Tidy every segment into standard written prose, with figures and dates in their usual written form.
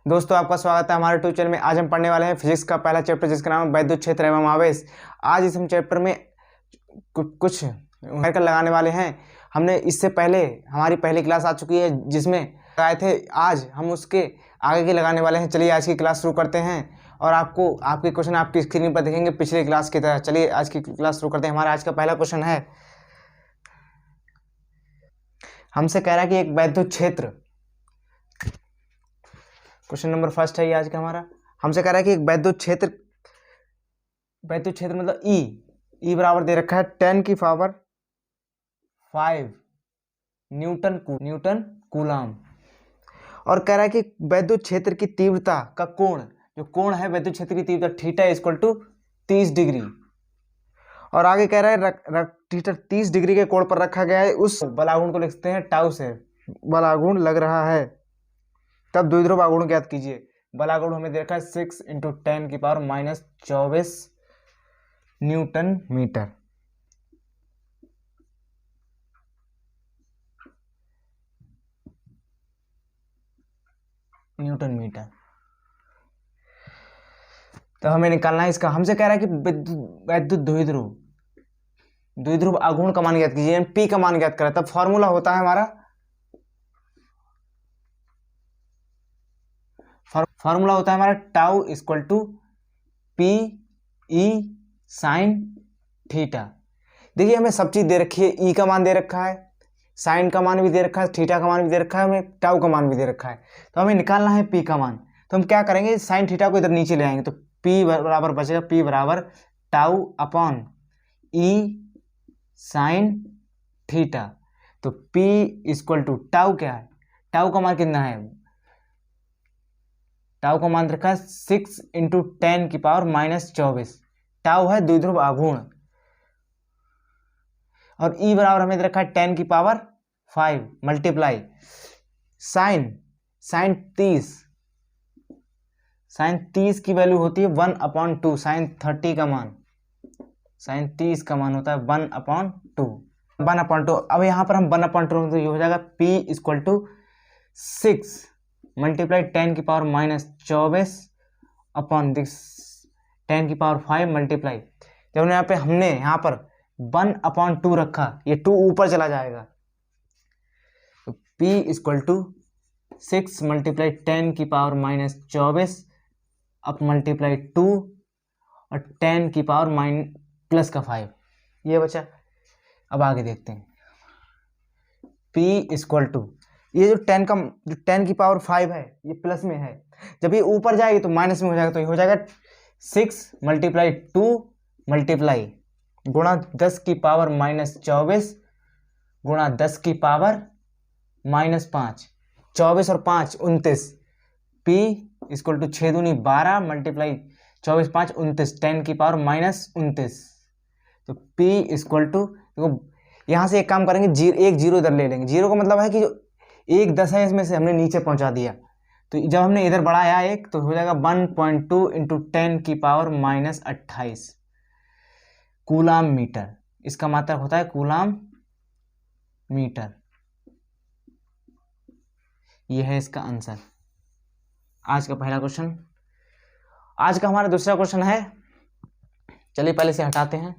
दोस्तों आपका स्वागत है हमारे ट्यूब चैनल में। आज हम पढ़ने वाले हैं फिजिक्स का पहला चैप्टर जिसका नाम है वैद्युत क्षेत्र एवं आवेश। आज इस हम चैप्टर में कुछ न्यूमेरिकल लगाने वाले हैं। हमने इससे पहले हमारी पहली क्लास आ चुकी है जिसमें लगाए थे, आज हम उसके आगे के लगाने वाले हैं। चलिए आज की क्लास शुरू करते हैं और आपको आपके क्वेश्चन आपकी स्क्रीन पर दिखेंगे पिछली क्लास की तरह। चलिए आज की क्लास शुरू करते हैं। हमारा आज का पहला क्वेश्चन है, हमसे कह रहा है कि एक वैद्युत क्षेत्र, क्वेश्चन नंबर फर्स्ट है ये आज का हमारा। हमसे कह रहा है कि एक वैद्युत क्षेत्र मतलब ई बराबर दे रखा है 10 की पावर 5 न्यूटन कूलम, और कह रहा है कि वैद्युत क्षेत्र की तीव्रता का कोण, जो कोण है वैद्युत क्षेत्र की तीव्रता थीटा इक्वल टू 30 डिग्री, और आगे कह रहा है थीटा 30 डिग्री के कोण पर रखा गया है। उस बलागुण को लिखते हैं टाउ से, बलागुण लग रहा है, तब द्विध्रुव आघूर्ण ज्ञात कीजिए। बलागुण हमें दे रखा है 6 × 10 की पावर -24 न्यूटन मीटर। तो हमें निकालना है इसका। हमसे कह रहा है कि वैद्युत द्विध्रुव आघूर्ण का मान ज्ञात कीजिए, पी का मान ज्ञात करा। तब फॉर्मूला होता है हमारा, फॉर्मूला होता है हमारा tau equal to P E sine theta. देखिए हमें सब चीज दे रखी है, ई का मान दे रखा है, साइन का मान भी दे रखा है, थीटा का मान भी दे रखा है, हमें टाउ का मान भी दे रखा है। तो हमें निकालना है पी का मान। तो हम क्या करेंगे, साइन थीटा को इधर नीचे ले आएंगे, तो पी बराबर बचेगा पी बराबर टाउ अपॉन ई साइन थीटा। तो पी इक्वल टू टाउ क्या है, टाउ का मान कितना है, टाउ का मान रखा है 6 × 10 की पावर -24। टाउ है द्विध्रुव आघूर्ण, और ई बराबर हमें रखा है 10 की पावर 5 मल्टीप्लाई साइन 30 की वैल्यू होती है 1/2। साइन 30 का मान होता है 1/2। अब यहाँ पर हम 1/2 तो ये हो जाएगा P इक्वल टू 6 मल्टीप्लाई 10 की पावर -24 अपॉन 10 की पावर 5 मल्टीप्लाई, जब हमने यहाँ पर 1/2 रखा, ये 2 ऊपर चला जाएगा, तो P इक्वल टू 6 मल्टीप्लाई 10 की पावर -24 अब मल्टीप्लाई 2 और 10 की पावर प्लस का 5, ये बचा। अब आगे देखते हैं, P इक्वल टू ये जो 10 की पावर 5 है ये प्लस में है, जब ये ऊपर जाएगी तो माइनस में हो जाएगा, तो ये हो जाएगा 6 मल्टीप्लाई 2 मल्टीप्लाई गुणा 10 की पावर -24 गुणा 10 की पावर -5, 24 और 5 29। P इक्वल टू 6 दूनी 12 मल्टीप्लाई 24 5 29, 10 की पावर -29। तो P इक्वल टू, देखो यहाँ से एक काम करेंगे, एक जीरो इधर ले लेंगे। जीरो का मतलब है कि जो एक 10 है इसमें से हमने नीचे पहुंचा दिया, तो जब हमने इधर बढ़ाया एक, तो हो जाएगा 1.2 × 10 की पावर -28 कूलाम मीटर। इसका मात्रक होता है कूलाम मीटर। यह है इसका आंसर, आज का पहला क्वेश्चन। आज का हमारा दूसरा क्वेश्चन है, चलिए पहले से हटाते हैं,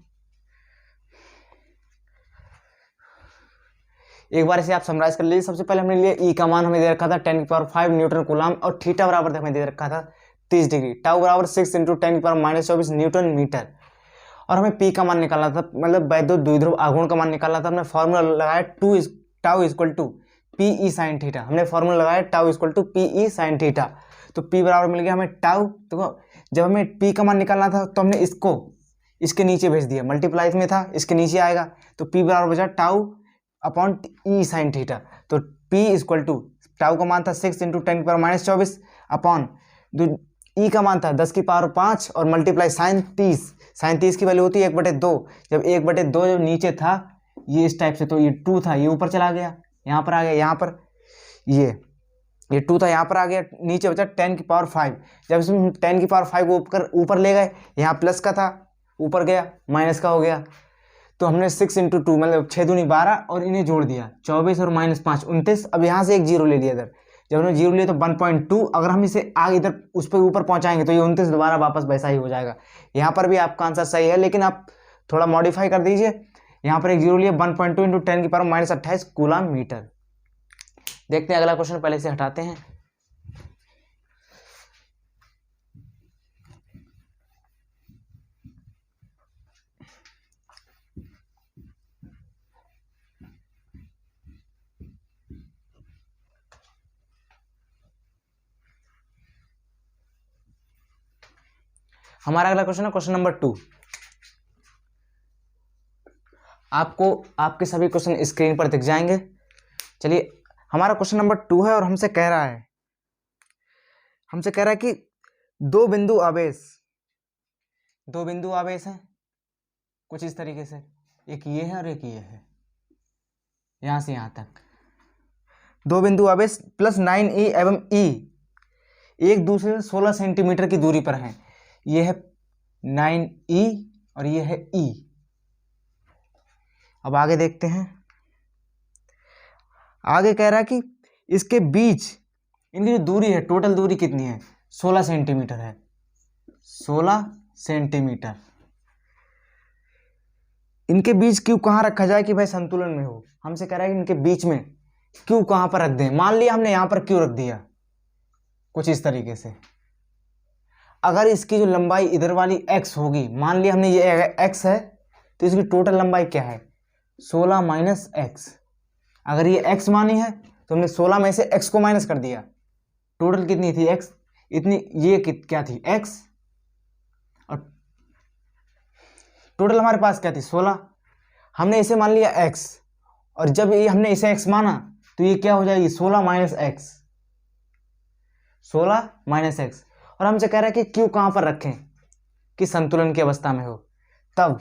एक बार इसे आप समराइज कर लीजिए। सबसे पहले हमने लिया ई का मान हमें दे रखा था 10 की पावर 5 न्यूटन कूलम, और थीटा बराबर हमें दे रखा था 30 डिग्री, टाउ बराबर 6 × 10 की पावर -24 न्यूटन मीटर, और हमें पी का मान निकालना था, मतलब वैद्युत द्विध्रुव आघूर्ण का मान निकालना था। हमने फॉर्मूला लगाया tau equal to P E sine theta. हमने फॉर्मूला लगाया tau equal to P E sine theta, तो पी बराबर मिल गया हमें टाउ। तो जब हमें पी का मान निकालना था तो हमने इसको इसके नीचे भेज दिया, मल्टीप्लाई में था इसके नीचे आएगा, तो पी बराबर बचा टाउ अपॉन ई साइन थीटा। तो P इक्वल टू टाउ का मान था 6 × 10 की पावर -24 अपॉन ई का मान था 10 की पावर 5 और मल्टीप्लाई साइन 30 की वैल्यू होती है 1/2। जब 1/2 जब नीचे था ये इस टाइप से, तो ये 2 था, ये ऊपर चला गया, यहाँ पर आ गया, यहाँ पर ये 2 था, यहाँ पर आ गया, नीचे बचा 10 की पावर 5। जब इसमें 10 की पावर 5 को ऊपर ले गए, यहाँ प्लस का था, ऊपर गया माइनस का हो गया, तो हमने 6 × 2 मतलब 6 दूनी 12 और इन्हें जोड़ दिया 24 और -5 29। अब यहाँ से एक जीरो ले लिया इधर, जब हमने 0 लिया तो 1.2, अगर हम इसे आगे इधर उस पर ऊपर पहुंचाएंगे तो ये 29 दोबारा वापस वैसा ही हो जाएगा। यहाँ पर भी आपका आंसर सही है, लेकिन आप थोड़ा मॉडिफाई कर दीजिए। यहाँ पर एक 0 लिया, 1.2 इंटू 10 की पावर -28 कूलम मीटर। देखते हैं अगला क्वेश्चन, पहले से हटाते हैं। हमारा अगला क्वेश्चन है क्वेश्चन नंबर 2। आपको आपके सभी क्वेश्चन स्क्रीन पर दिख जाएंगे। चलिए, हमारा क्वेश्चन नंबर 2 है और हमसे कह रहा है कि दो बिंदु आवेश हैं कुछ इस तरीके से, एक ये है और एक ये है, यहां से यहां तक दो बिंदु आवेश +9e एवं e एक दूसरे से 16 सेंटीमीटर की दूरी पर हैं। ये है 9e और ये है e। अब आगे देखते हैं। आगे कह रहा है कि इसके बीच इनकी जो दूरी है, टोटल दूरी कितनी है, 16 सेंटीमीटर है, 16 सेंटीमीटर। इनके बीच क्यू कहाँ रखा जाए कि भाई संतुलन में हो। हमसे कह रहा है कि इनके बीच में क्यू कहाँ पर रख दें। मान लिया हमने यहाँ पर क्यू रख दिया कुछ इस तरीके से। अगर इसकी जो लंबाई इधर वाली x होगी, मान लिया हमने ये x है, तो इसकी टोटल लंबाई क्या है, 16 माइनस x। अगर ये x मानी है तो हमने 16 में से x को माइनस कर दिया, टोटल कितनी थी x, इतनी, ये क्या थी x, और टोटल हमारे पास क्या थी 16। हमने इसे मान लिया x, और जब ये हमने इसे x माना तो ये क्या हो जाएगी 16 माइनस x, 16 माइनस x। और हमसे कह रहा है कि q कहाँ पर रखें कि संतुलन की अवस्था में हो। तब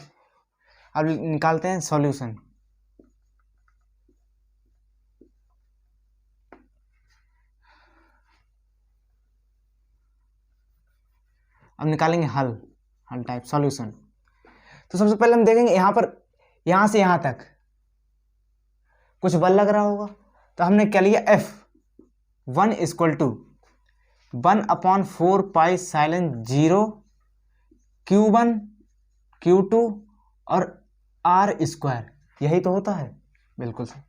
अब निकालते हैं सॉल्यूशन। अब निकालेंगे हल टाइप सॉल्यूशन। तो सबसे पहले हम देखेंगे यहाँ पर, यहाँ से यहाँ तक कुछ बल लग रहा होगा, तो हमने क्या लिया F1 = 1/4 pi epsilon 0 Q1 Q2 और R², यही तो होता है, बिल्कुल सही।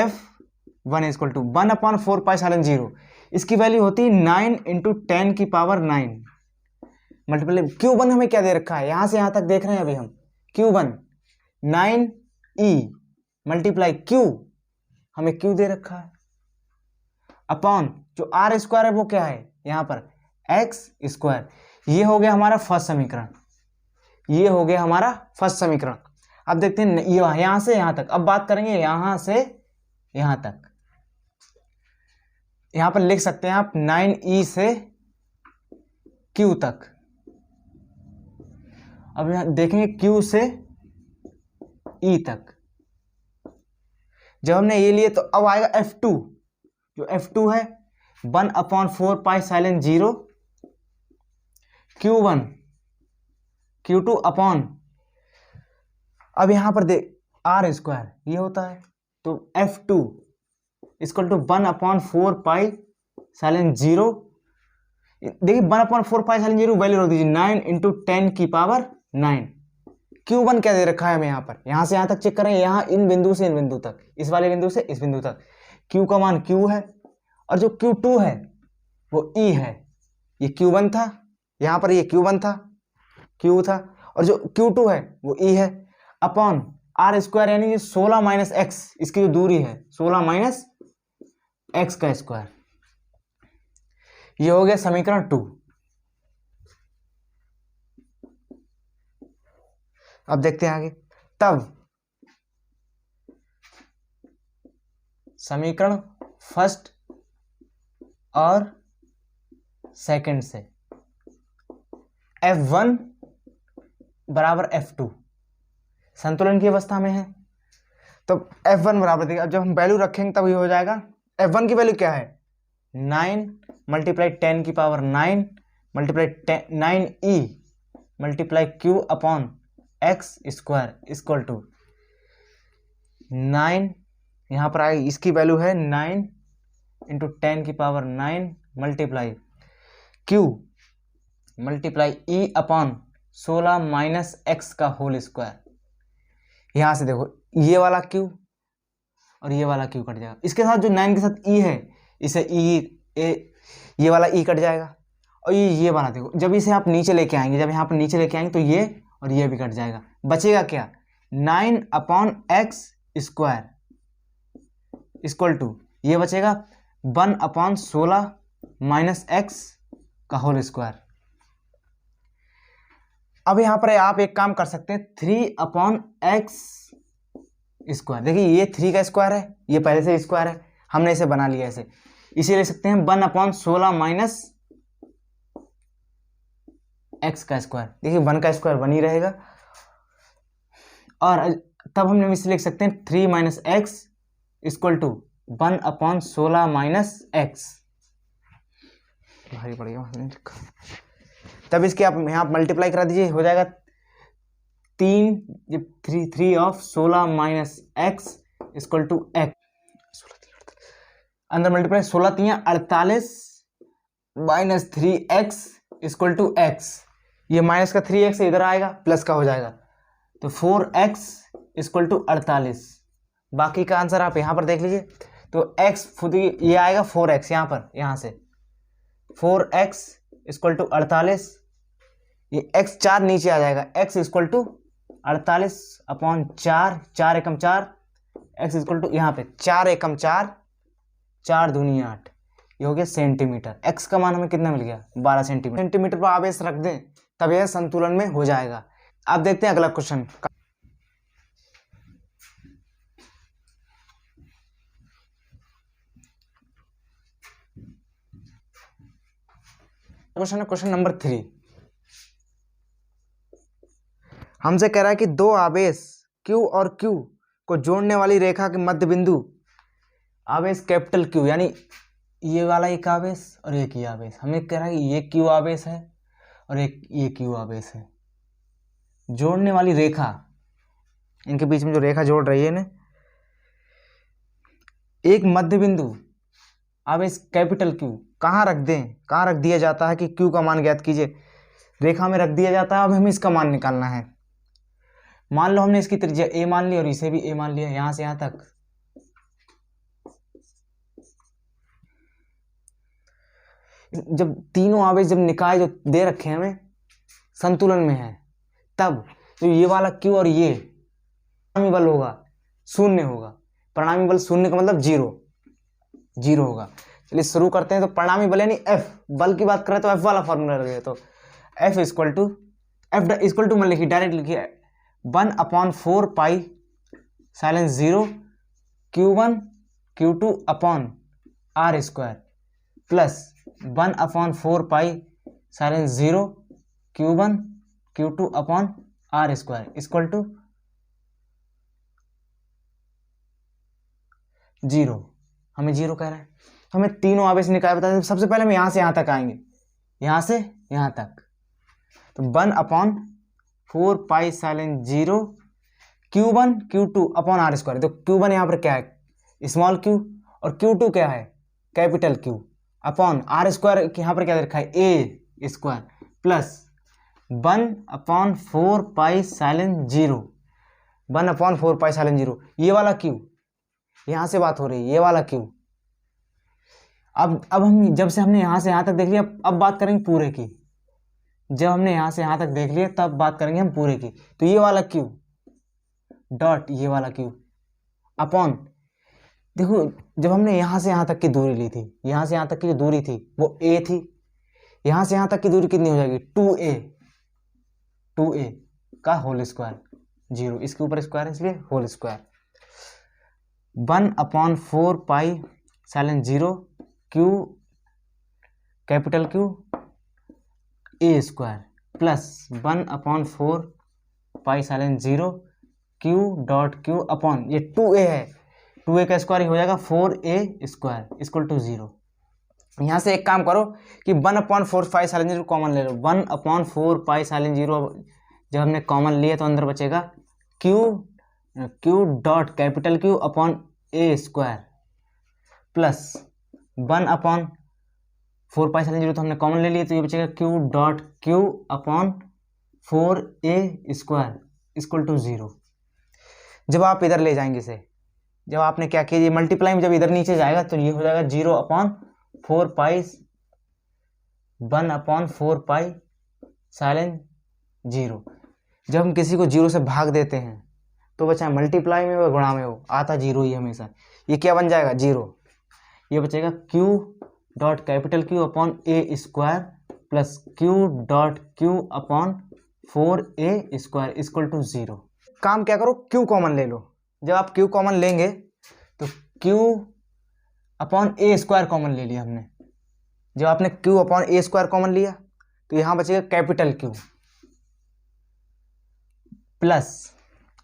F1 = 1/4 पाई साइलेंस 0, इसकी वैल्यू होती है 9 × 10 की पावर 9 मल्टीप्लाई Q1 हमें क्या दे रखा है, यहां से यहां तक देख रहे हैं अभी हम। Q1 9e मल्टीप्लाई Q, हमें Q दे रखा है, अपॉन जो R² है वो क्या है यहां पर x²। ये हो गया हमारा फर्स्ट समीकरण, ये हो गया हमारा फर्स्ट समीकरण। अब देखते हैं यहां से यहां तक। अब बात करेंगे यहां से यहां तक। यहां पर लिख सकते हैं आप 9e से Q तक। अब यहां देखेंगे Q से E तक। जब हमने ये लिए तो अब आएगा F2, जो F2 है 1/4 pi epsilon 0 Q1 Q2 upon, अब यहां पर देख R² ये होता है, तो F2 = 1/4 पाई साइलेंस 0। देखिए 1/4 पाई साइलेंस 0 वैल्यू रख दीजिए 9 × 10 की पावर 9। Q1 क्या दे रखा है हमें यहाँ पर, यहां से यहां तक चेक करें, यहाँ इन बिंदु से इन बिंदु तक, इस वाले बिंदु से इस बिंदु तक Q का मान Q है, और जो Q2 है वो E है। ये Q1 था, यहां पर ये Q1 था, Q था, और जो Q2 है वो E है, अपॉन R² यानी 16 माइनस x, इसकी जो दूरी है 16 माइनस x का स्क्वायर। ये हो गया समीकरण 2। अब देखते हैं आगे। तब समीकरण फर्स्ट और सेकंड से F1 बराबर F2 संतुलन की अवस्था में है, तो F1 बराबर, देखिए अब जब हम वैल्यू रखेंगे तब ये हो जाएगा। F1 की वैल्यू क्या है 9 मल्टीप्लाई 10 की power 9 multiply 9e multiply Q upon x² equal to 9, यहाँ पर आएगी इसकी वैल्यू है 9 into 10⁹ multiply Q multiply E upon 16 minus X का होल स्क्वायर। यहाँ से देखो ये वाला क्यू और ये वाला क्यू कट जाएगा, इसके साथ जो 9 के साथ ई है इसे ये वाला ई कट जाएगा, और ये वाला देखो जब इसे आप नीचे लेके आएंगे, जब यहाँ पर नीचे लेके आएंगे तो ये और ये भी कट जाएगा, बचेगा क्या 9/x स्क्वायर इक्वल टू ये बचेगा 1/16 माइनस एक्स का होल स्क्वायर। अब यहाँ पर आप एक काम कर सकते हैं 3/x स्क्वायर, देखिए ये 3 का स्क्वायर है, ये पहले से स्क्वायर है, हमने इसे बना लिया ऐसे, इसे ले सकते हैं 1/16 माइनस एक्स का स्क्वायर, देखिए 1 का स्क्वायर 1 ही रहेगा, और तब हमने इसे लिख सकते हैं 3 minus x equal to 1/16 minus X, भारी पड़ेगा, तब इसके आप यहाँ मल्टीप्लाई करा दीजिए, हो जाएगा 3 of 16 minus x equal to x, अंदर multiply 16 3 48 minus 3x equal to x, ये माइनस का 3x इधर आएगा प्लस का हो जाएगा, तो 4x इक्वल टू 48। बाकी का आंसर आप यहाँ पर देख लीजिए, तो x खुद ही ये आएगा 4x, यहाँ पर यहाँ से 4x इक्वल टू 48, ये x 4 नीचे आ जाएगा, x equal to 48/4, 4 Ekam 4, x equal to यहाँ पे 4 एकम 4, 4 दूनी 8, ये हो गया सेंटीमीटर। x का मान हमें कितना मिल गया 12 सेंटीमीटर। सेंटीमीटर पर आवेश रख दें तब यह संतुलन में हो जाएगा। अब देखते हैं अगला क्वेश्चन। क्वेश्चन है क्वेश्चन नंबर 3, हमसे कह रहा है कि दो आवेश Q और Q को जोड़ने वाली रेखा के मध्य बिंदु आवेश कैपिटल Q, यानी ये वाला एक आवेश और एक ही आवेश, हमें कह रहा है कि ये Q आवेश है और एक ये Q आवेश है, जोड़ने वाली रेखा, इनके बीच में जो रेखा जोड़ रही है ना, एक मध्य बिंदु आवेश कैपिटल Q कहाँ रख दें, कहाँ रख दिया जाता है कि Q का मान ज्ञात कीजिए, रेखा में रख दिया जाता है। अब हमें इसका मान निकालना है। मान लो हमने इसकी त्रिज्या a मान ली और इसे भी a मान लिया, यहां से यहां तक, जब तीनों आवेश जब निकाय जो दे रखे हैं हमें संतुलन में है, तब तो ये वाला Q और ये परिणामी बल होगा शून्य होगा, परिणामी बल शून्य का मतलब 0 होगा। चलिए शुरू करते हैं। तो परिणामी बल यानी F, बल की बात करें तो F वाला फॉर्मूला रखें, तो F इक्वल टू मान लिखिए, डायरेक्ट लिखिए 1/4 pi epsilon 0 Q1 Q2 upon R square plus 1/4 pi epsilon 0 Q1 Q2 upon R square equal to 0। हमें 0 कह रहा है, हमें तीनों आवेश निकाय बता दें। सबसे पहले हम यहां से यहां तक आएंगे, यहां से यहां तक, तो 1/4 pi epsilon 0 Q1 Q2 upon R square. तो Q1 यहाँ पर क्या है स्मॉल q और Q2 क्या है capital Q upon R square, यहाँ पर क्या दे रखा है a square plus 1/4 pi epsilon 0, 1/4 pi epsilon 0, ये वाला Q, यहाँ से बात हो रही है, ये वाला Q। अब हम जब से हमने यहाँ से यहाँ तक देख लिया, अब बात करेंगे पूरे की। जब हमने यहाँ से यहाँ तक देख लिया तब बात करेंगे हम पूरे की। तो ये वाला Q डॉट ये वाला Q अपॉन, देखो जब हमने यहाँ से यहाँ तक की दूरी ली थी, यहाँ से यहाँ तक की जो दूरी थी वो a थी, यहाँ से यहाँ तक की दूरी कितनी हो जाएगी 2a का होल स्क्वायर 0, इसके ऊपर स्क्वायर है इसलिए whole square, 1/4 pi epsilon 0 Q capital Q a square plus 1/4 pi epsilon 0 Q dot Q upon ये 2a है, 2a का स्क्वायर हो जाएगा 4a स्क्वायर इक्वल टू 0। यहाँ से एक काम करो कि 1/4 पाई साइलेंस 0 कॉमन ले लो, 1/4 पाई साइलेंस 0 जब हमने कॉमन लिया तो अंदर बचेगा Q dot capital Q upon a square plus 1/4π/0 तो हमने कॉमन ले लिया, तो ये बचेगा Q.Q/4a² इक्वल टू 0। जब आप इधर ले जाएंगे इसे, जब आपने क्या किया, ये मल्टीप्लाई में जब इधर नीचे जाएगा तो ये हो जाएगा 1/4π/0। जब हम किसी को 0 से भाग देते हैं तो बचा मल्टीप्लाई में व गुणा में हो, आता 0 ही हमेशा। ये क्या बन जाएगा 0, ये बचेगा Q.Q/a² plus Q.Q/4a² equal to 0। काम क्या करो, Q कॉमन ले लो। जब आप Q कॉमन लेंगे तो Q/a² कॉमन ले लिया हमने। जब आपने Q/a² कॉमन लिया तो यहाँ बचेगा कैपिटल Q प्लस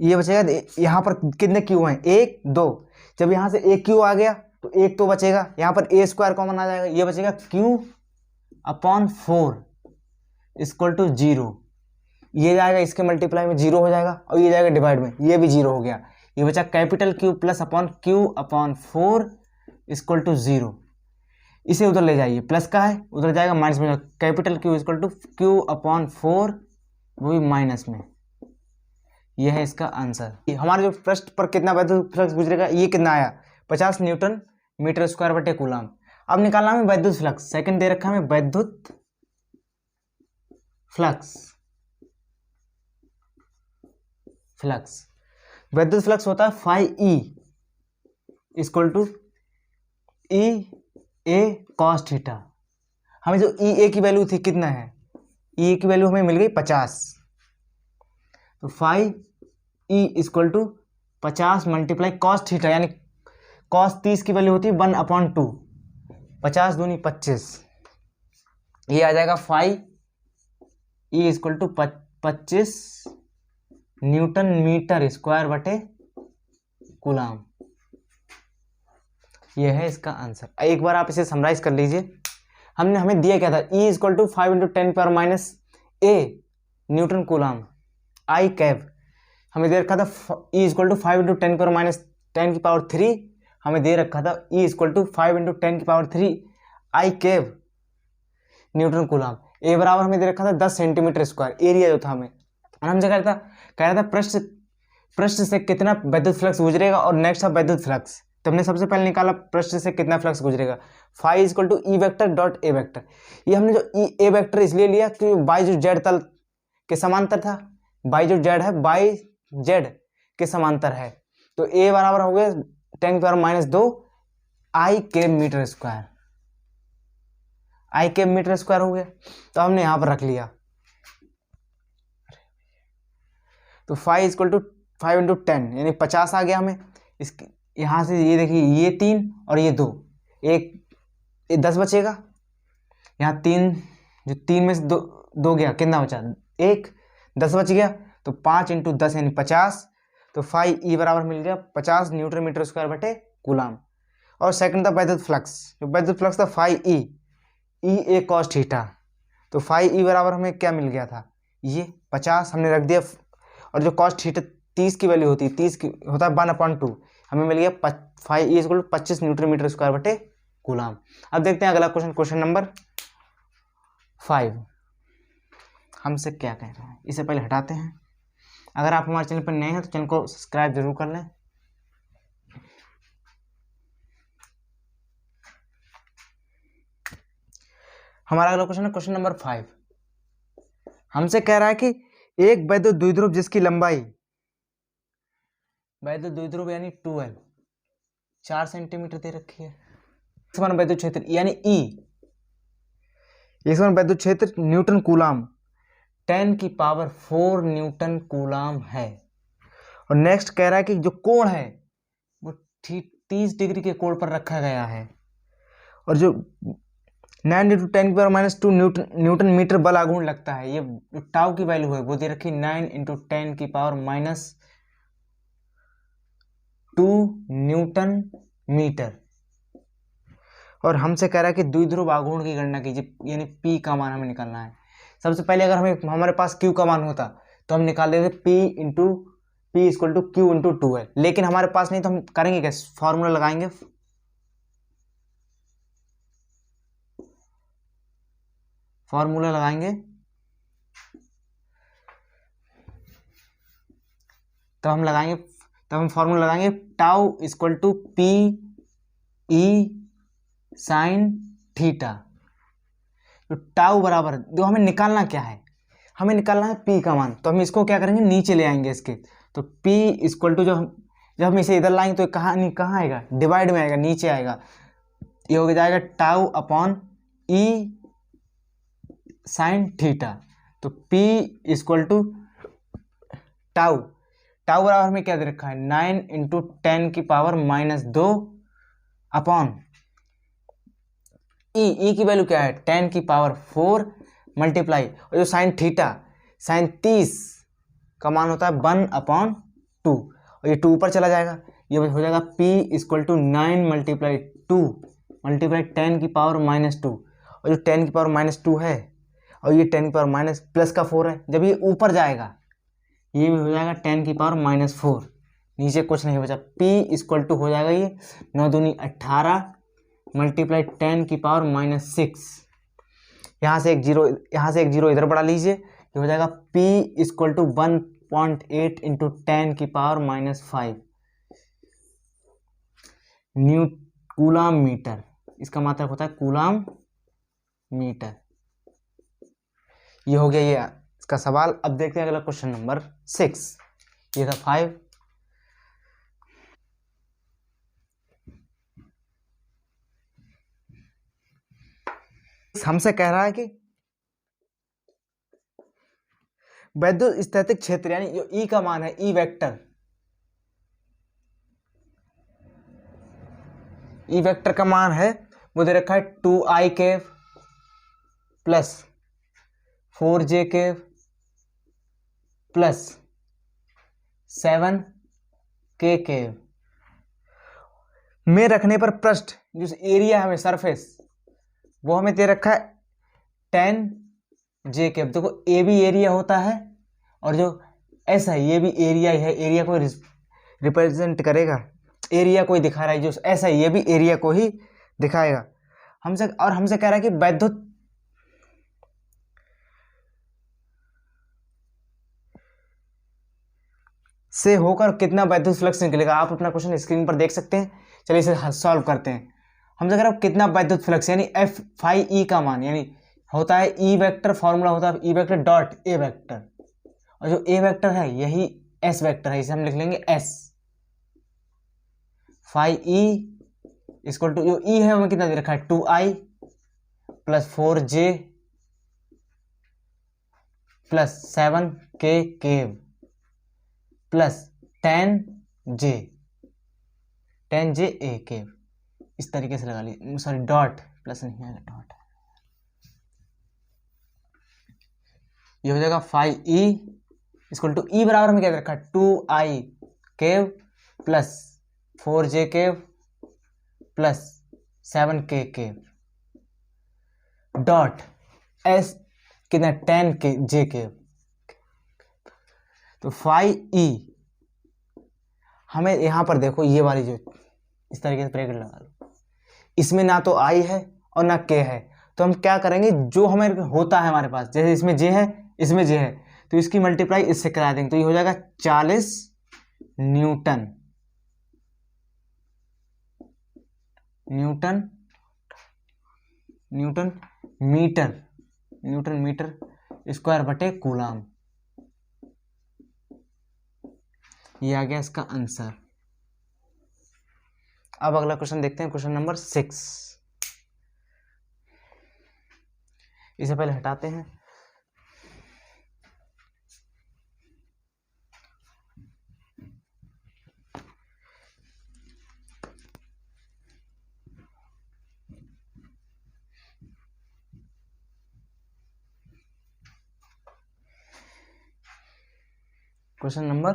ये बचेगा, यहाँ पर कितने Q हैं, 1 2। जब यहाँ से एक Q आ गया तो एक तो बचेगा, यहाँ पर a² कॉमन आ जाएगा, ये बचेगा Q/4 इक्वल टू 0। ये जाएगा इसके मल्टीप्लाई में 0 हो जाएगा, और ये जाएगा डिवाइड में, ये भी 0 हो गया। ये बचा capital Q plus upon Q/4 equal to 0। इसे उधर ले जाइए, प्लस का है उधर जाएगा माइनस में, capital Q equal to Q/4 वो भी माइनस में। यह है इसका आंसर। हमारे जो पृष्ठ पर कितना वैद्युत फ्लक्स गुजरेगा, ये कितना आया 50 न्यूटन मीटर स्क्वायर बटे कूलम। अब निकालना हमें वैद्युत फ्लक्स, सेकंड दे रखा हमें वैद्युत फ्लक्स वैद्युत फ्लक्स होता है φE equal to EA cos theta. हमें जो EA की वैल्यू थी कितना है, EA की वैल्यू हमें मिल गई 50, तो φE equal to 50 multiply cos theta, यानी cos 30 की वैल्यू होती है 1/2, 50 दूनी 25, ये आ जाएगा φE equal to 25 newton metre square बटे कूलम। यह है इसका आंसर। एक बार आप इसे समराइज कर लीजिए। हमें दिया क्या था, E equal to 5 × 10⁻⁴ newton coulomb आई कैब। हमें दे रखा था E इक्वल टू 5 × 10⁻⁻3। हमें दे रखा था E इक्वल टू 5 × 10⁻³ आई कैब न्यूटन कूलम। ए बराबर हमें दे रखा था 10 सेंटीमीटर स्क्वायर एरिया जो था हमें। हमसे कह रहा था पृष्ठ से कितना वैद्युत फ्लक्स गुजरेगा और नेक्स्ट था वैद्युत फ्लक्स। तो हमने सबसे पहले निकाला पृष्ठ से कितना फ्लक्स गुजरेगा, phi equal to E vector dot A vector. ये हमने जो A वेक्टर इसलिए लिया क्योंकि बाई जो जेड तल के समांतर था, बाई जो जेड है बाई जेड के समांतर है। तो A बराबर हो गया 10⁻² आई कैब मीटर स्क्वायर, आई कैब मीटर स्क्वायर हो गया। तो हमने यहाँ पर रख लिया, तो फाई इक्वल टू 5 × 10 यानी 50 आ गया हमें। इसके यहाँ से ये देखिए, ये 3 और ये 2, एक 10 बचेगा। यहाँ 3 जो 3 में से 2 गया, कितना बचा 1, 10 बच गया। तो 5 × 10 यानी 50। तो फाई E बराबर मिल गया 50 न्यूटन मीटर स्क्वायर बटे कूलम। और सेकंड था वैद्युत फ्लक्स, जो वैद्युत फ्लक्स था phi E EA cos theta. तो फाई E बराबर हमें क्या मिल गया था, ये 50 हमने रख दिया, और जो cos थीटा 30 की वैल्यू होती है, 30 की होता है 1/2, हमें मिल गया phi E equal to 25 newton metre square बटे कूलम। अब देखते हैं अगला क्वेश्चन, क्वेश्चन नंबर 5 हमसे क्या कह रहा है। इसे पहले हटाते हैं। अगर आप हमारे चैनल पर नए हैं तो चैनल को सब्सक्राइब जरूर कर लें। हमारा अगला क्वेश्चन है क्वेश्चन नंबर 5। हमसे कह रहा है कि एक वैद्युत द्विध्रुव जिसकी लंबाई, वैद्युत द्विध्रुव यानी 12 4 सेंटीमीटर दे रखी है, समान वैद्युत क्षेत्र यानी E, समान वैद्युत क्षेत्र न्यूटन कूलम 10⁴ न्यूटन कूलम है। और नेक्स्ट कह रहा है कि जो कोण है वो 30 डिग्री के कोण पर रखा गया है, और जो 9 × 10⁻² न्यूटन मीटर बल आघूर्ण लगता है। ये जो टाउ की वैल्यू है वो दे रखी 9 × 10⁻² न्यूटन मीटर। और हमसे कह रहा है कि द्विध्रुव आघूर्ण की गणना कीजिए, यानी P का मान हमें निकालना है। सबसे पहले अगर हमारे पास Q का मान होता तो हम निकाल देते P इक्वल टू Q × 2 है, लेकिन हमारे पास नहीं, तो हम करेंगे क्या, फॉर्मूला लगाएंगे फॉर्मूला लगाएंगे तब हम फॉर्मूला लगाएंगे tau equal to P E sine theta. तो टाउ बराबर, जो हमें निकालना क्या है, हमें निकालना है पी का मान, तो हम इसको क्या करेंगे, नीचे ले आएंगे इसके। तो पी इक्वल टू जब हम इसे इधर लाएंगे तो कहाँ आएगा, डिवाइड में आएगा, नीचे आएगा। ये हो जाएगा टाउ अपॉन ई साइन थीटा। तो P इक्वल टू टाउ बराबर में क्या दे रखा है, 9 इंटू 10⁻², अपॉन ई की वैल्यू क्या है, 10⁴ मल्टीप्लाई, और जो साइन थीटा, साइन 30 का मान होता है 1/2, और ये 2 ऊपर चला जाएगा, ये हो जाएगा P equal to 9 multiply 2 multiply 10⁻², और जो 10⁻² है और ये 10 प्लस का 4 है, जब ये ऊपर जाएगा ये भी हो जाएगा 10⁻⁴, नीचे कुछ नहीं बचा। P इक्वल टू हो जाएगा ये 9 दूनी 18 मल्टीप्लाई 10⁻⁶, यहाँ से एक जीरो इधर बढ़ा लीजिए, ये हो जाएगा P equal to 1.8 into 10⁻⁵ coulomb metre, इसका मतलब होता है कूलाम मीटर। ये हो गया ये इसका सवाल। अब देखते हैं अगला क्वेश्चन नंबर 6। ये था 5। हमसे कह रहा है कि वैद्युत स्थैतिक क्षेत्र यानी जो ई का मान है, ई वेक्टर का मान है वो दे रखा है 2i केव प्लस 4j केव प्लस 7k केव में रखने पर पृष्ठ जो एरिया हमें सरफेस वो हमें दे रखा है 10j केव। देखो ए भी एरिया होता है और जो ऐसा है ये भी एरिया ही है, एरिया को रिप्रेजेंट करेगा, एरिया को ही दिखा रहा है, जो ऐसा है ये भी एरिया को ही दिखाएगा। हमसे कह रहा है कि वैद्युत से होकर कितना वैद्युत फ्लक्स निकलेगा। आप अपना क्वेश्चन स्क्रीन पर देख सकते हैं। चलिए इसे सॉल्व करते हैं। हमसे कह रहा है कितना वैद्युत फ्लक्स यानी एफ फाई ई का मान, यानी होता है ई वेक्टर, फॉर्मूला होता है ई वेक्टर डॉट ए वेक्टर, और जो ए वेक्टर है यही एस वेक्टर है, इसे हम लिख लेंगे S. Phi E equal to जो ई है हमें कितना दे रखा है 2i plus 4j plus 7k केव प्लस 10j ए केव, इस तरीके से लगा लीजिए, सॉरी डॉट, प्लस नहीं आएगा डॉट, ये हो जाएगा फाई ई इक्वल टू ई बराबर में क्या दे रखा है 2i केव प्लस 4j केव प्लस 7k केव डॉट एस कितना 10j केव। तो फाई ई हमें यहां पर देखो ये वाली जो इस तरीके से ब्रैकेट लगा लो, इसमें ना तो आई है और ना के है, तो हम क्या करेंगे जो हमें होता है हमारे पास, जैसे इसमें जे है इसमें जे है तो इसकी मल्टीप्लाई इससे करा देंगे, तो ये हो जाएगा 40 न्यूटन मीटर स्क्वायर बटे कूलाम। ये आ गया इसका आंसर। अब अगला क्वेश्चन देखते हैं, क्वेश्चन नंबर 6। इसे पहले हटाते हैं। क्वेश्चन नंबर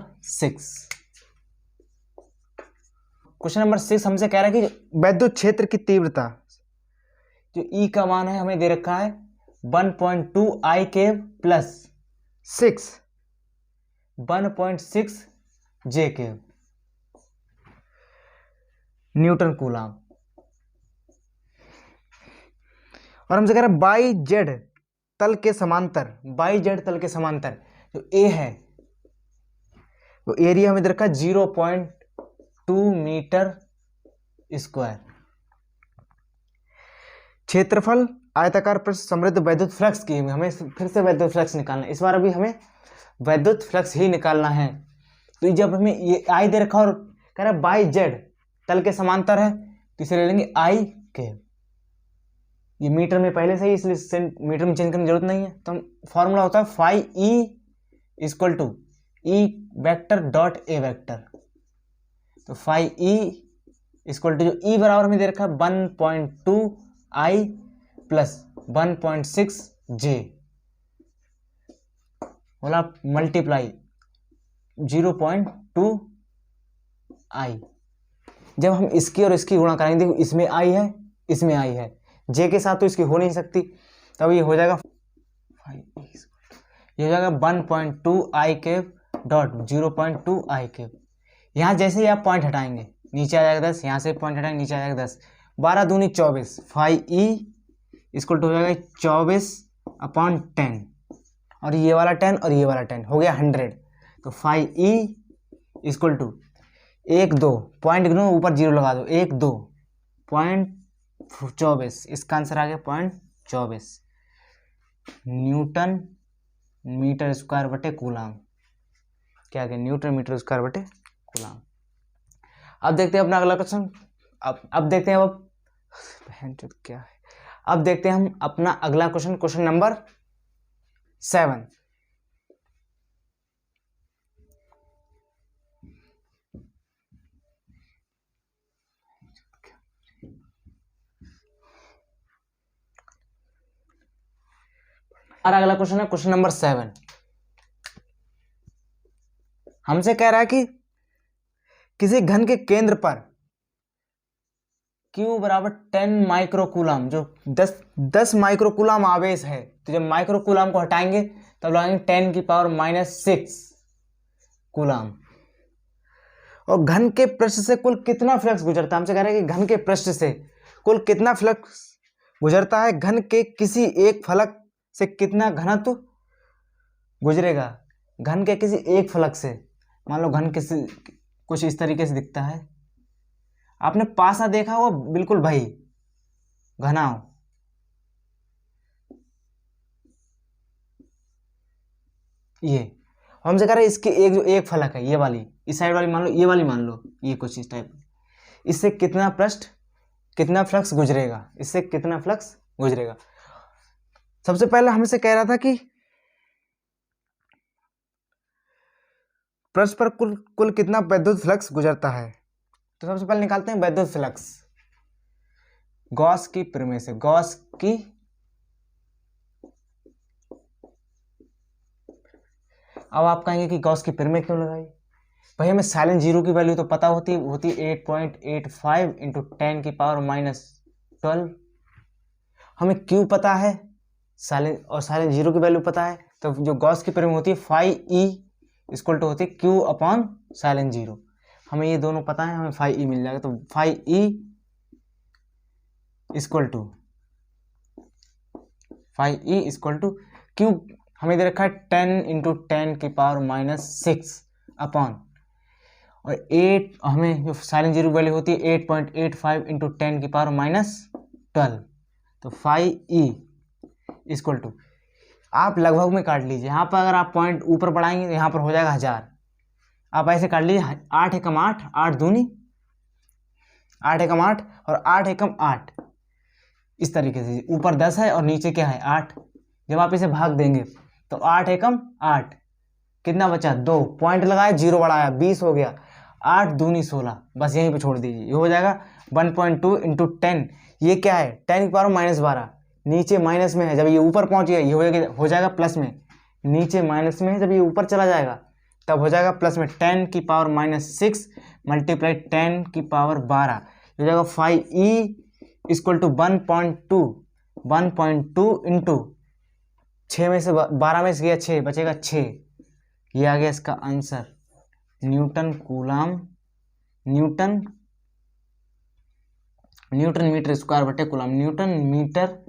6 हमसे कह रहा है कि वैद्युत क्षेत्र की तीव्रता जो ई का मान है हमें दे रखा है 1.2 आई केव प्लस 1.6 जे केव न्यूटन कूलाम, और हमसे कह रहा है बाई जेड तल के समांतर, बाई जेड तल के समांतर जो ए है वो एरिया हमें दे रखा है 0.2 मीटर स्क्वायर। क्षेत्रफल आयताकार पृष्ठ समृद्ध वैद्युत फ्लक्स की हमें फिर से वैद्युत फ्लक्स निकालना है, इस बार अभी हमें वैद्युत फ्लक्स ही निकालना है। तो जब हमें ये आई दे रखा और कह रहा है बाई जेड तल के समांतर है तो इसे ले लेंगे आई के, ये मीटर में पहले से ही इसलिए मीटर में चेंज करने की जरूरत नहीं है। तो फॉर्मूला होता है phi E equal to E vector dot A vector. तो फाई ई इक्वल टू जो ई बराबर में दे रखा है 1.2 आई प्लस 1.6 जे बोला मल्टीप्लाई 0.2 आई। जब हम इसकी और इसकी गुणा करेंगे, देखो इसमें आई है इसमें आई है, जे के साथ तो इसकी हो नहीं सकती, तब ये हो जाएगा ये हो जाएगा 1.2 आई केप डॉट 0.2 आई केप। यहाँ जैसे ही आप पॉइंट हटाएंगे नीचे आ जाएगा 10, यहाँ से पॉइंट हटाएंगे नीचे आ जाएगा 10, 12 दूनी 24, फाई ई इसको हो जाएगा 24/10 और ये वाला 10 और ये वाला 10 हो गया 100। तो phi E equal to 1 2 point गिनो ऊपर 0 लगा दो 1 2 0.24, इसका आंसर आ गया 0.24 न्यूटन मीटर स्क्वायर बटे कूलाम। क्या गया न्यूटन मीटर स्क्वायर बटे कूलाम। अब देखते हैं अपना अगला क्वेश्चन। अब देखते हैं क्या है, अब देखते हैं हम अपना अगला क्वेश्चन, क्वेश्चन नंबर 7। और अगला क्वेश्चन है क्वेश्चन नंबर 7। हमसे कह रहा है कि किसी घन के केंद्र पर Q बराबर 10 माइक्रोकूलम, जो 10 माइक्रोकूलम आवेश है, तो जब माइक्रोकूलम को हटाएंगे तब लगाएंगे 10 की पावर -6 कूलम। और घन के पृष्ठ से कुल कितना फ्लक्स गुजरता है, हमसे कह रहे हैं कि घन के पृष्ठ से कुल कितना फ्लक्स गुजरता है, घन के किसी एक फलक से कितना घनत्व गुजरेगा। घन के किसी एक फलक से, मान लो घन किसी कुछ इस तरीके से दिखता है, आपने पासा देखा हुआ बिल्कुल भाई घना हो, ये हमसे कह रहे हैं इसके एक जो एक फलक है ये वाली, इस साइड वाली मान लो, ये वाली मान लो, ये कुछ इस टाइप, इससे कितना पृष्ठ कितना फ्लक्स गुजरेगा, इससे कितना फ्लक्स गुजरेगा। सबसे पहले हमसे कह रहा था कि पृष्ठ पर कुल कितना वैद्युत फ्लक्स गुजरता है। तो सबसे पहले निकालते हैं वैद्युत फ्लक्स गॉस की प्रमेय से। गॉस की अब आप कहेंगे कि गॉस की प्रमेय क्यों लगाई भाई, हमें साइलेंट जीरो की वैल्यू तो पता होती 8.85 इंटू 10 की पावर -12। हमें क्यू पता है साइलेंट, और साइलेंट जीरो की वैल्यू पता है, तो जो गॉस की प्रमेय होती है फाई ई इक्वल टू होती है क्यू अपॉन साइलेंट जीरो। हमें ये दोनों पता है, हमें फाई ई मिल जाएगा। तो phi E equal to Q हमें दे रखा है 10 इंटू 10 की पावर -6 अपॉन, और 8 हमें जो साइलेंट जीरो वैल्यू होती है 8.85 इंटू 10 की पावर -12। तो फाई ई इक्वल टू, आप लगभग में काट लीजिए, यहाँ पर अगर आप पॉइंट ऊपर बढ़ाएंगे तो यहाँ पर हो जाएगा 1000। आप ऐसे काट लीजिए 8 एकम 8, 8 दूनी 8 एकम 8 और 8 एकम 8, इस तरीके से ऊपर 10 है और नीचे क्या है 8। जब आप इसे भाग देंगे तो 8 एकम 8 कितना बचा 2, पॉइंट लगाया 0 बढ़ाया 20 हो गया, 8 दूनी 16, बस यहीं पे छोड़ दीजिए, ये हो जाएगा 1.2 इंटू 10। ये क्या है 10 की पावर -12, नीचे माइनस में है, जब ये ऊपर पहुंच गया ये हो जाएगा प्लस में, नीचे माइनस में है, जब ये ऊपर चला जाएगा तब हो जाएगा प्लस में। 10 की पावर -6 मल्टीप्लाई 10 की पावर 12 हो जाएगा phi E equal to 1.2 into 6 में से 12 में से गया 6, बचेगा 6। ये आ गया इसका answer newton coulomb, newton metre square बटे कूलाम, न्यूटन मीटर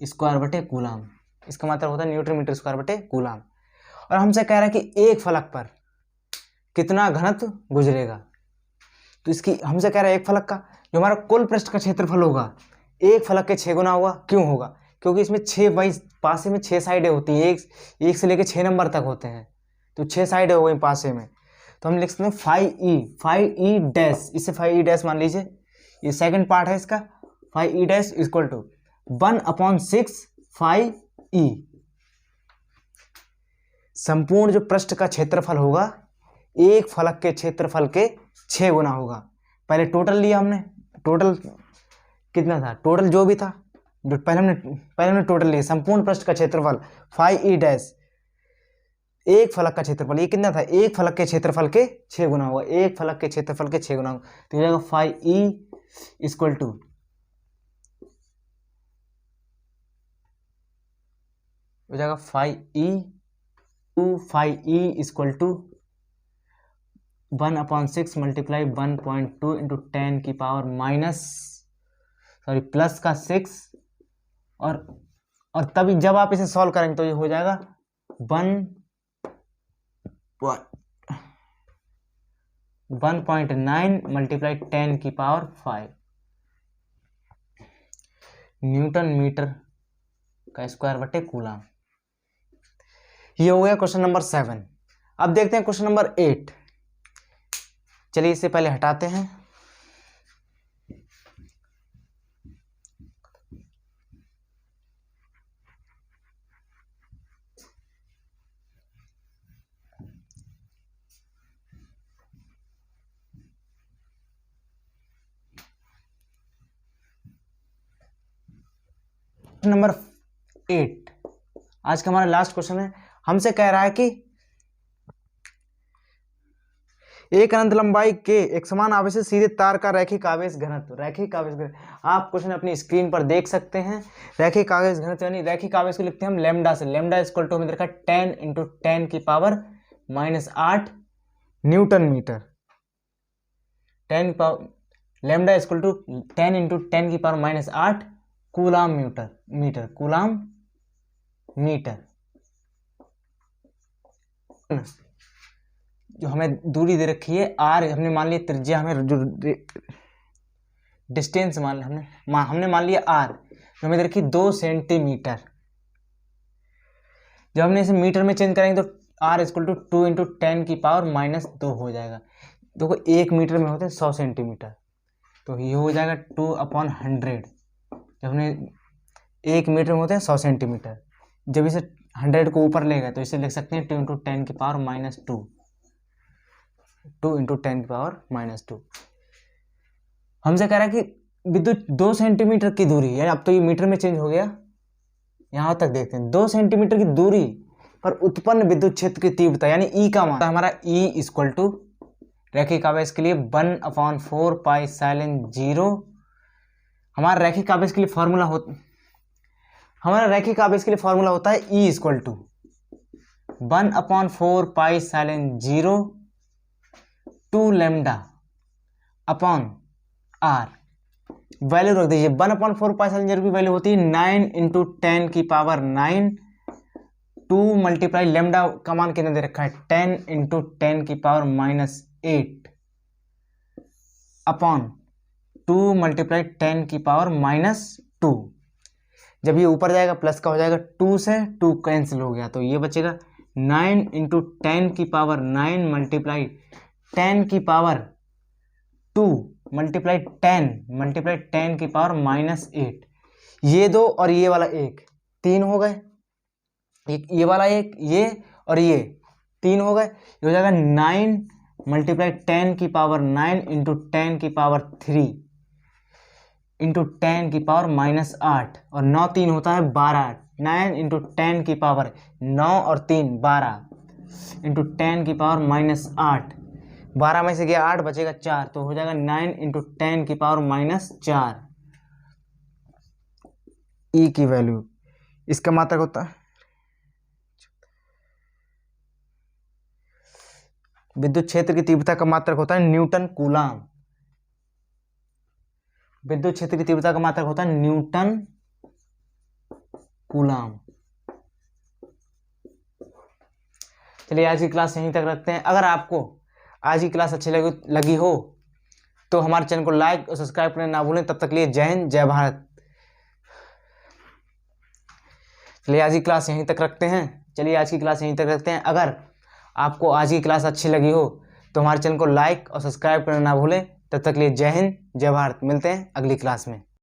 स्क्वायर बटे कूलाम। इसका मतलब होता है न्यूटन मीटर स्क्वायर बटे कूलाम। और हमसे कह रहा है कि एक फलक पर कितना घनत्व गुजरेगा। तो इसकी हमसे कह रहा है एक फलक का, जो हमारा कुल पृष्ठ का क्षेत्रफल होगा एक फलक के 6 गुना होगा। क्यों होगा? क्योंकि इसमें 6 बाई पासे में 6 साइडें होती हैं, एक से लेकर 6 नंबर तक होते हैं, तो 6 साइडें हो गई पासे में। तो हम लिख सकते हैं फाइव ई डैश, इसे फाइव ई डैश मान लीजिए, ये सेकंड पार्ट है इसका। Five E dash equal to 1/6 five E. संपूर्ण जो पृष्ठ का क्षेत्रफल होगा एक फलक के क्षेत्रफल के 6 गुना होगा। पहले टोटल लिया हमने, टोटल कितना था, टोटल जो भी था, जो पहले हमने टोटल लिया संपूर्ण पृष्ठ का क्षेत्रफल 5e डैश, एक फलक का क्षेत्रफल ये कितना था, एक फलक के क्षेत्रफल के 6 गुना होगा, एक फलक के क्षेत्रफल के 6 गुना होगा। तो हो जाएगा 5e इक्वल टू हो जाएगा 5e equal to 1/6 multiply 1.2 into 10 की पावर माइनस प्लस का 6, और तभी जब आप इसे सॉल्व करेंगे तो ये हो जाएगा 1.9 मल्टीप्लाई 10 की पावर 5 न्यूटन मीटर का स्क्वायर बटे कूलम। ये हो गया क्वेश्चन नंबर 7। अब देखते हैं क्वेश्चन नंबर 8। चलिए इसे पहले हटाते हैं। नंबर 8 आज का हमारा लास्ट क्वेश्चन है। हमसे कह रहा है कि एक अनंत लंबाई के एक समान आवेश से सीधे तार का रैखिक आवेश घनत्व, आप क्वेश्चन अपनी स्क्रीन पर देख सकते हैं। रैखिक आवेश घनत्व यानी रैखिक आवेश को लिखते हैं हम लैम्डा से। लैम्डा इक्वल टू हमें देखा 10 इंटू 10 की power -8 newton metre. 10 lambda equal to 10 into 10 की power -8 coulomb metre coulomb metre. जो हमें दूरी दे रखी है r, हमने मान लिया त्रिज्या, हमें जो डिस्टेंस हमने मान लिया r, जो हमें दे रखी 2 सेंटीमीटर। जब हमने इसे मीटर में चेंज करेंगे तो r इक्वल टू 2 इंटू 10 की पावर -2 हो जाएगा। देखो 1 मीटर में होते हैं 100 सेंटीमीटर, तो ये हो जाएगा 2/100। जब हमने 1 मीटर में होते हैं 100 सेंटीमीटर, जब इसे 100 को ऊपर लेगा तो इसे लिख सकते हैं 2 इंटू 10 की पावर -2, 2 इंटू 10 की पावर -2। हमसे कह रहा है कि विद्युत 2 सेंटीमीटर की दूरी, यानी अब तो ये मीटर में चेंज हो गया, यहां तक देखते हैं 2 सेंटीमीटर की दूरी पर उत्पन्न विद्युत क्षेत्र की तीव्रता यानी ई का मान हमारा E इक्वल टू रैखिक आवेश के लिए 1/4 पाई साइन 0। हमारा रैखिक आवेश के लिए फॉर्मूला होता है E equal to 1/4 pi epsilon 0 2 lambda upon r। Value रख दीजिए 1/4 पाई साइन 0 की वैल्यू होती है 9 इंटू 10 की पावर 9। 2 मल्टीप्लाई लैम्डा का मान कितना दे रखा है 10 इंटू 10 की पावर -8 अपॉन 2 मल्टीप्लाई 10 की पावर -2। जब ये ऊपर जाएगा प्लस का हो जाएगा, 2 से 2 कैंसिल हो गया तो ये बचेगा 9 इंटू 10 की पावर 9 मल्टीप्लाई 10 की पावर 2 मल्टीप्लाई 10 की पावर -8। ये 2 और ये वाला 1 3 हो गए, ये वाला 1 ये और ये 3 हो गए। ये हो जाएगा 9 मल्टीप्लाई 10 की पावर 9 इंटू 10 की पावर 3 इंटू 10 की पावर -8 और 9 3 होता है 12। 9 इंटू 10 की पावर 9 और 3 12 इंटू 10 की पावर -8। 12 में से गया 8 बचेगा 4, तो हो जाएगा 9 इंटू 10 की पावर -4 ई की वैल्यू। इसका मात्रक होता है विद्युत क्षेत्र की तीव्रता का मात्रक होता है न्यूटन कूलाम। विद्युत क्षेत्र की तीव्रता का मात्रक होता है न्यूटन कूलाम। चलिए आज की क्लास यहीं तक रखते हैं। अगर आपको आज की क्लास अच्छी लगी हो तो हमारे चैनल को लाइक और सब्सक्राइब करना ना भूलें। तब तक के लिए जय हिंद, जय भारत। चलिए आज की क्लास यहीं तक रखते हैं। अगर आपको आज की क्लास अच्छी लगी हो तो हमारे चैनल को लाइक और सब्सक्राइब करना ना भूलें। तब तक के लिए जय हिंद, जय भारत। मिलते हैं अगली क्लास में।